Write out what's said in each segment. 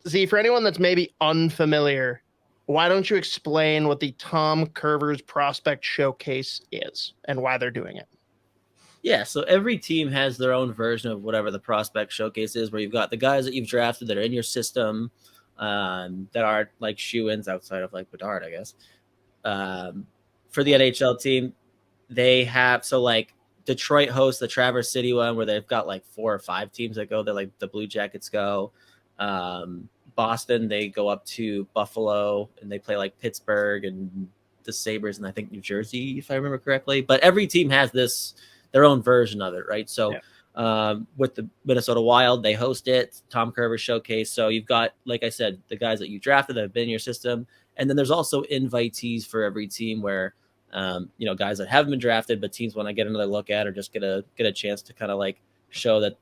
See, for anyone that's maybe unfamiliar, why don't you explain what the Tom Kurvers Prospect Showcase is and why they're doing it? Yeah, so every team has their own version of whatever the Prospect Showcase is, where you've got the guys that you've drafted that are in your system, that are like shoe-ins outside of like Bedard, I guess. For the NHL team, they have like Detroit hosts the Traverse City one where they've got like 4 or 5 teams that go there, like the Blue Jackets go. Boston, they go up to Buffalo and they play like Pittsburgh and the Sabres and I think New Jersey, if I remember correctly. But every team has their own version of it, right? So with the Minnesota Wild, they host it, Tom Kurvers Showcase. So you've got, like I said, the guys that you drafted that have been in your system. And then there's also invitees for every team where, guys that haven't been drafted, but teams want to get another look at or just get a chance to kind of like show that,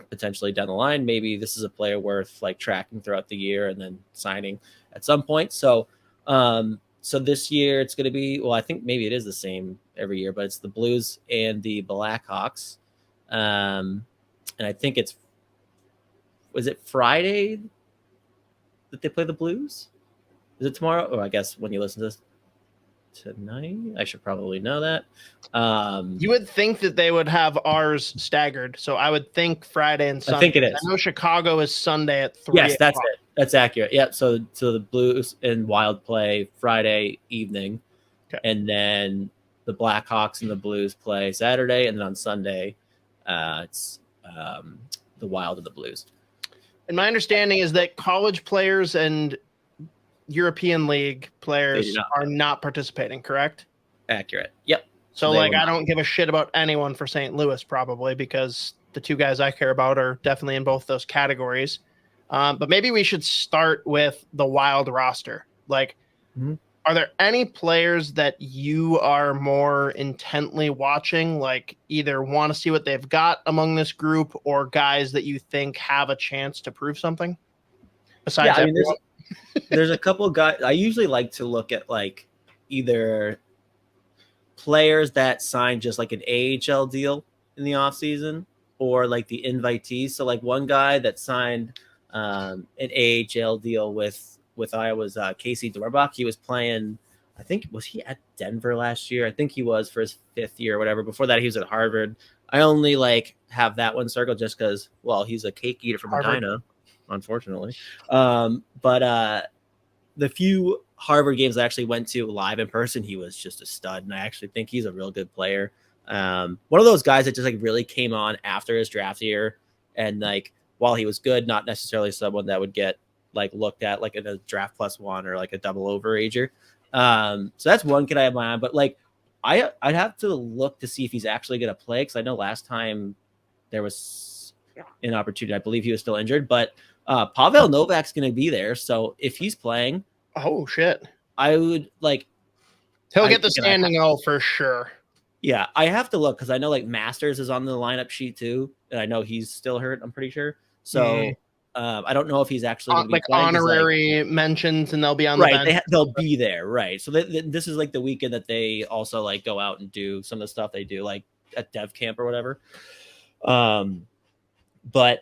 potentially down the line, maybe this is a player worth like tracking throughout the year and then signing at some point. So this year it's going to be, well, I think maybe it is the same every year, but it's the Blues and the Blackhawks. And I think was it Friday that they play the Blues? Is it tomorrow? Or I guess when you listen to this tonight, I should probably know that. You would think that they would have ours staggered. So I would think Friday and Sunday. I think it is. I know Chicago is Sunday at 3. Yes, that's it. That's accurate. Yep. So the Blues and Wild play Friday evening. Okay. And then the Blackhawks and the Blues play Saturday. And then on Sunday, it's the Wild and the Blues. And my understanding is that college players and European League players are not participating, correct? Accurate. Yep. So I don't give a shit about anyone for St. Louis probably because the 2 guys I care about are definitely in both those categories. But maybe we should start with the Wild roster. Like, are there any players that you are more intently watching, like either want to see what they've got among this group or guys that you think have a chance to prove something? Besides there's a couple of guys. I usually like to look at like either players that signed just like an AHL deal in the offseason or like the invitees. So like one guy that signed an AHL deal with Iowa's Casey Dorbach. He was playing, I think, was he at Denver last year? I think he was for his 5th year or whatever. Before that, he was at Harvard. I only like have that one circled just because, well, he's a cake eater from Medina, unfortunately. But the few Harvard games I actually went to live in person, he was just a stud. And I actually think he's a real good player. One of those guys that just like really came on after his draft year. And like, while he was good, not necessarily someone that would get like looked at like in a draft +1 or like a double overager. So that's one kid I have my eye on. But like, I'd have to look to see if he's actually going to play. Cause I know last time there was an opportunity, I believe he was still injured, but Pavel Novak's going to be there. So if he's playing, oh shit, I would like, he'll get the standing O for sure. Yeah. I have to look cause I know like Masters is on the lineup sheet too. And I know he's still hurt. I'm pretty sure. So I don't know if he's actually going to be like honorary mentions and they'll be on the bench. They'll be there. Right. So this is like the weekend that they also like go out and do some of the stuff they do like at dev camp or whatever. But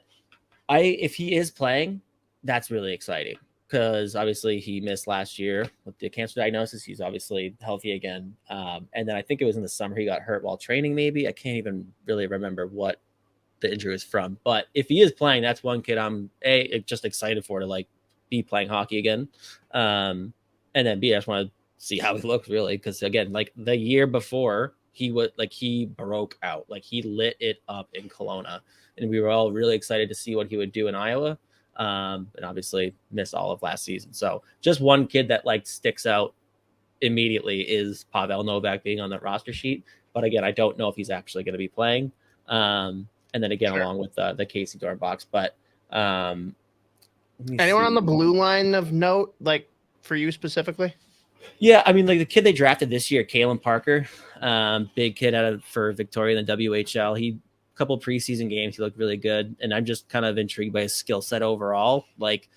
if he is playing, that's really exciting because obviously he missed last year with the cancer diagnosis. He's obviously healthy again. And then I think it was in the summer he got hurt while training. Maybe I can't even really remember what the injury is from, but if he is playing, that's one kid I'm just excited for to like be playing hockey again. And then B, I just want to see how he looks really. Cause again, like the year before he broke out, like he lit it up in Kelowna and we were all really excited to see what he would do in Iowa. And obviously missed all of last season. So just one kid that like sticks out immediately is Pavel Novak being on that roster sheet. But again, I don't know if he's actually going to be playing. And then again, along with the Casey Dorbach. But anyone on the blue line of note, like for you specifically? Yeah, I mean, like the kid they drafted this year, Kalen Parker, big kid for Victoria in the WHL. He couple preseason games, he looked really good, and I'm just kind of intrigued by his skill set overall. Like,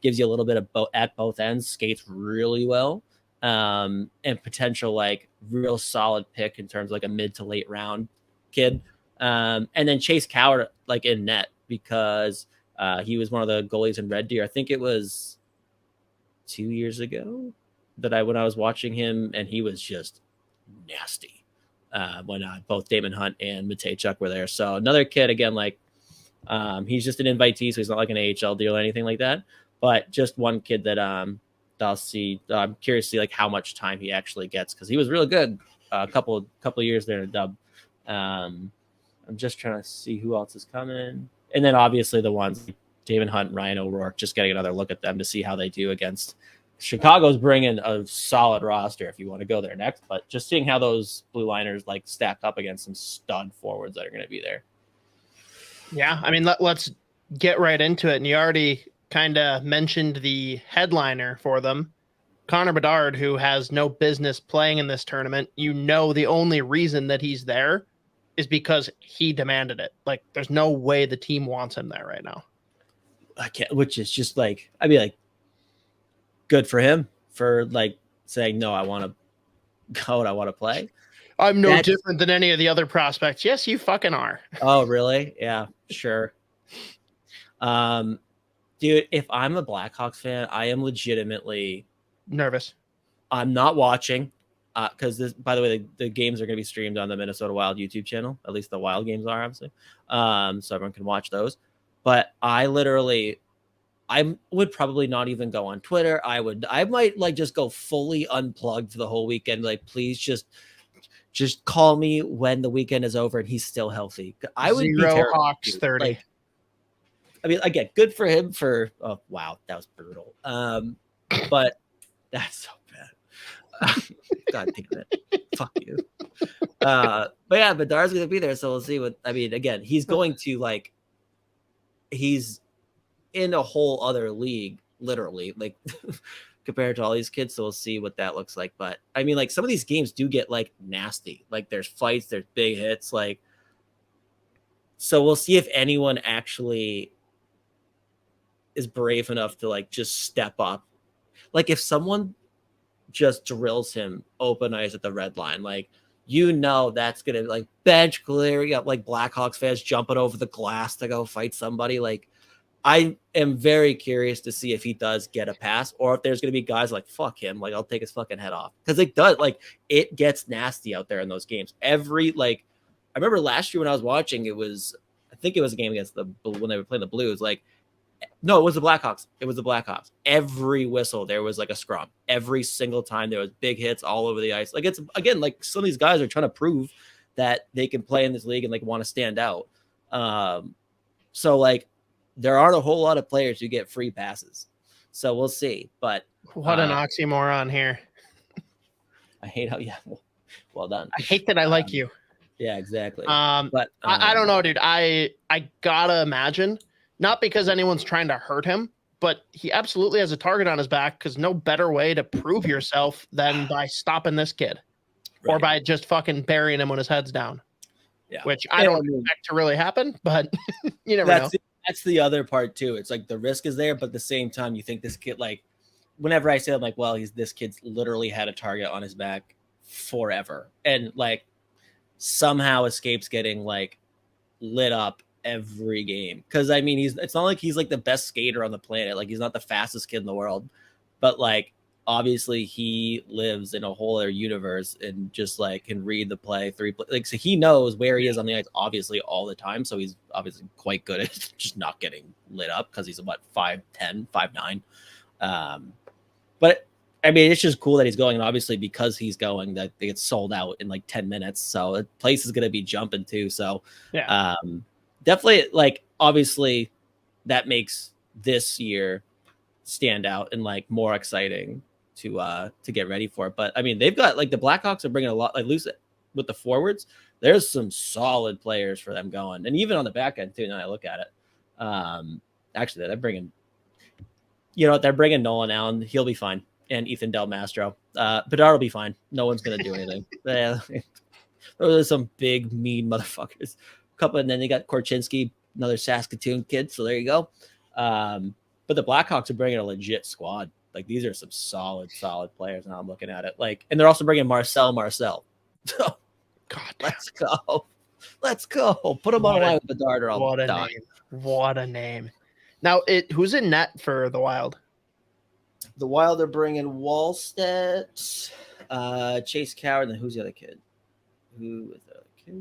gives you a little bit of at both ends, skates really well, and potential like real solid pick in terms of like a mid to late round kid. And then Chase Coward like in net because He was one of the goalies in Red Deer. I think it was 2 years ago when I was watching him, and he was just nasty when both Damon Hunt and Matejchuk were there. So another kid, again, like he's just an invitee, so he's not like an AHL deal or anything like that. But just one kid that I'll see. I'm curious to see like how much time he actually gets, because he was really good a couple of years there in Dub. I'm just trying to see who else is coming, and then obviously the ones like Damon Hunt, Ryan O'Rourke, just getting another look at them to see how they do against. Chicago's bringing a solid roster if you want to go there next, but just seeing how those blue liners like stack up against some stud forwards that are going to be there. Yeah, I mean, let's get right into it. And you already kind of mentioned the headliner for them, Connor Bedard, who has no business playing in this tournament. You know, the only reason that he's there is because he demanded it. Like, there's no way the team wants him there right now. I can't, which is just like, I'd be like, good for him for like saying, no, I want to go and I want to play. I'm no different than any of the other prospects. Yes, you fucking are. Oh, really? Yeah, sure. Dude, if I'm a Blackhawks fan, I am legitimately nervous. I'm not watching because this, by the way, the games are going to be streamed on the Minnesota Wild YouTube channel. At least the Wild games are, obviously. So everyone can watch those. But I would probably not even go on Twitter. I might like just go fully unplugged for the whole weekend. Like, please just call me when the weekend is over and he's still healthy. I would be terrible. Hawks 30. Like, I mean, again, good for him for, oh, wow, that was brutal. But that's so bad. God damn it. Fuck you. But yeah, Bedard's going to be there. So we'll see again, he's going to like, he's in a whole other league, literally, like compared to all these kids. So we'll see what that looks like. But I mean, like some of these games do get like nasty. Like there's fights, there's big hits. Like, so we'll see if anyone actually is brave enough to like just step up. Like if someone just drills him open ice at the red line, like, you know, that's going to like bench clear. You got like Blackhawks fans jumping over the glass to go fight somebody. Like, I am very curious to see if he does get a pass or if there's going to be guys like, fuck him. Like, I'll take his fucking head off. Because it does, like, it gets nasty out there in those games. I remember last year when I was watching, I think it was a game against when they were playing the Blues. Like, no, it was the Blackhawks. It was the Blackhawks. Every whistle, there was like a scrum. Every single time there was big hits all over the ice. Like, it's, again, like some of these guys are trying to prove that they can play in this league and like want to stand out. So like, there aren't a whole lot of players who get free passes. So we'll see. But what an oxymoron here. I hate how, well done. I hate that I like you. Yeah, exactly. But I don't know, dude. I gotta imagine, not because anyone's trying to hurt him, but he absolutely has a target on his back, because no better way to prove yourself than by stopping this kid. Right. Or by just fucking burying him when his head's down. Yeah. Which I don't expect to really happen, but you never know. That's the other part too. It's like the risk is there, but at the same time, you think this kid, like, whenever I say I'm like, well, this kid's literally had a target on his back forever, and like somehow escapes getting like lit up every game. Because I mean, it's not like he's like the best skater on the planet. Like, he's not the fastest kid in the world, but like obviously he lives in a whole other universe and just like can read the play, like, so he knows where he is on the ice obviously all the time. So he's obviously quite good at just not getting lit up, because he's about 5'10", 5'9". But I mean, it's just cool that he's going, and obviously because he's going, that they get sold out in like 10 minutes. So the place is going to be jumping too. So yeah, definitely, like, obviously that makes this year stand out and like more exciting to get ready for it. But I mean, they've got like the Blackhawks are bringing a lot, like loose with the forwards. There's some solid players for them going, and even on the back end too. Now I look at it, actually they're bringing, they're bringing Nolan Allen. He'll be fine, and Ethan Del Mastro. Bedard will be fine. No one's gonna do anything. Those are some big mean motherfuckers. And then they got Korchinski, another Saskatoon kid. So there you go. But the Blackhawks are bringing a legit squad. Like, these are some solid players. Now I'm looking at it. Like, and they're also bringing Marcel. God, let's go. Put him on a line with Bedard or I'll die. What a name. Now, who's in net for the Wild? The Wild are bringing Wallstedt, Chase Coward, and then who's the other kid? Who is the other kid?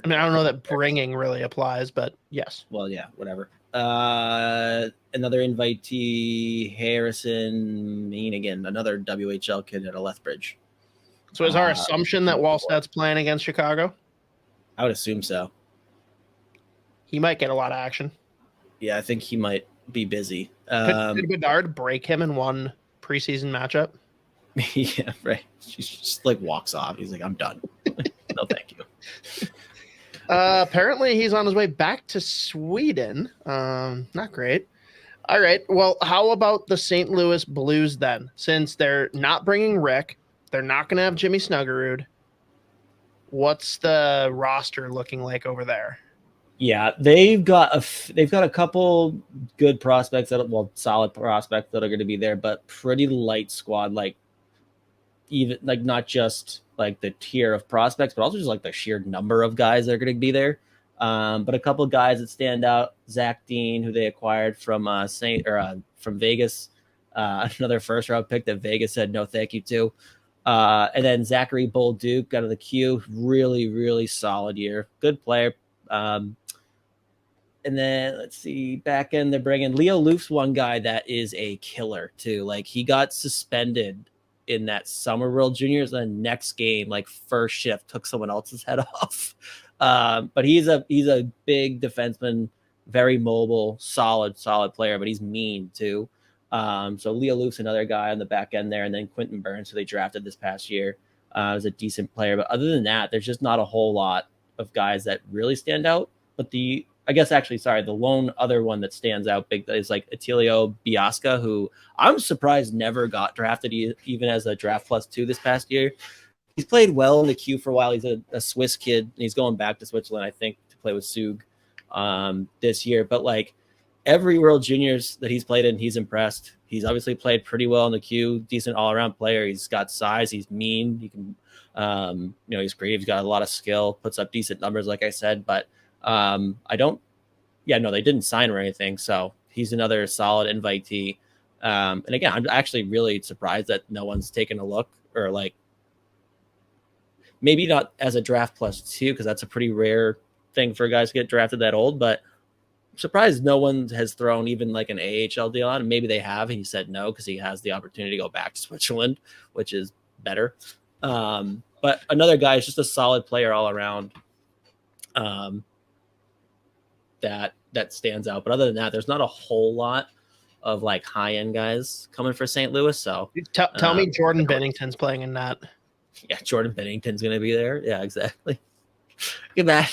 I mean, I don't know that bringing really applies, but yes. Well, yeah, whatever. Another invitee, Harrison Meanigan, another WHL kid at a Lethbridge. So is our assumption that Wallstedt's playing against Chicago? I would assume so. He might get a lot of action. Yeah, I think he might be busy. Could Bedard break him in one preseason matchup? Yeah, right. She just like walks off. He's like, I'm done. No, thank you. Apparently, he's on his way back to Sweden. Not great. All right. Well, how about the St. Louis Blues then? Since they're not bringing Rick, they're not going to have Jimmy Snuggerud. What's the roster looking like over there? Yeah, they've got a couple good prospects solid prospects that are going to be there, but pretty light squad. Like even like not just like the tier of prospects, but also just like the sheer number of guys that are going to be there. But a couple of guys that stand out: Zach Dean, who they acquired from from Vegas, another first round pick that Vegas said no thank you to. And then Zachary Bolduc out of the Q, really, really solid year, good player. And then let's see, back end they're bringing Leo Loof's one guy that is a killer too. Like he got suspended in that Summer World Juniors, and the next game, like first shift, took someone else's head off. But he's a big defenseman, very mobile, solid player, but he's mean too. So Leo Loof's another guy on the back end there, and then Quentin Burns, who they drafted this past year, is a decent player. But other than that, there's just not a whole lot of guys that really stand out. But the lone other one that stands out big is like Attilio Biasca, who I'm surprised never got drafted even as a draft +2 this past year. He's played well in the queue for a while. He's a Swiss kid, and he's going back to Switzerland, I think, to play with Sug this year. But like every World Juniors that he's played in, he's impressed. He's obviously played pretty well in the queue, decent all-around player. He's got size. He's mean. He can, he's creative. He's got a lot of skill, puts up decent numbers, like I said, but they didn't sign him or anything. So he's another solid invitee. And again, I'm actually really surprised that no one's taken a look, or like maybe not as a draft +2, because that's a pretty rare thing for guys to get drafted that old, but I'm surprised no one has thrown even like an AHL deal on him. Maybe they have, and he said no, because he has the opportunity to go back to Switzerland, which is better. But another guy is just a solid player all around. That stands out. But other than that, there's not a whole lot of like high-end guys coming for St. Louis. So tell me Jordan Bennington's playing in that. Yeah, Jordan Bennington's going to be there. Yeah, exactly. Get back.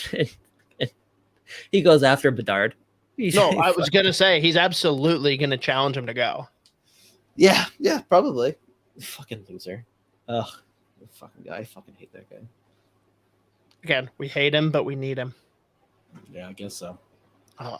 He goes after Bedard. No, I was going to say he's absolutely going to challenge him to go. Yeah, probably. Fucking loser. Ugh, fucking guy. I fucking hate that guy. Again, we hate him, but we need him. Yeah, I guess so. Oh,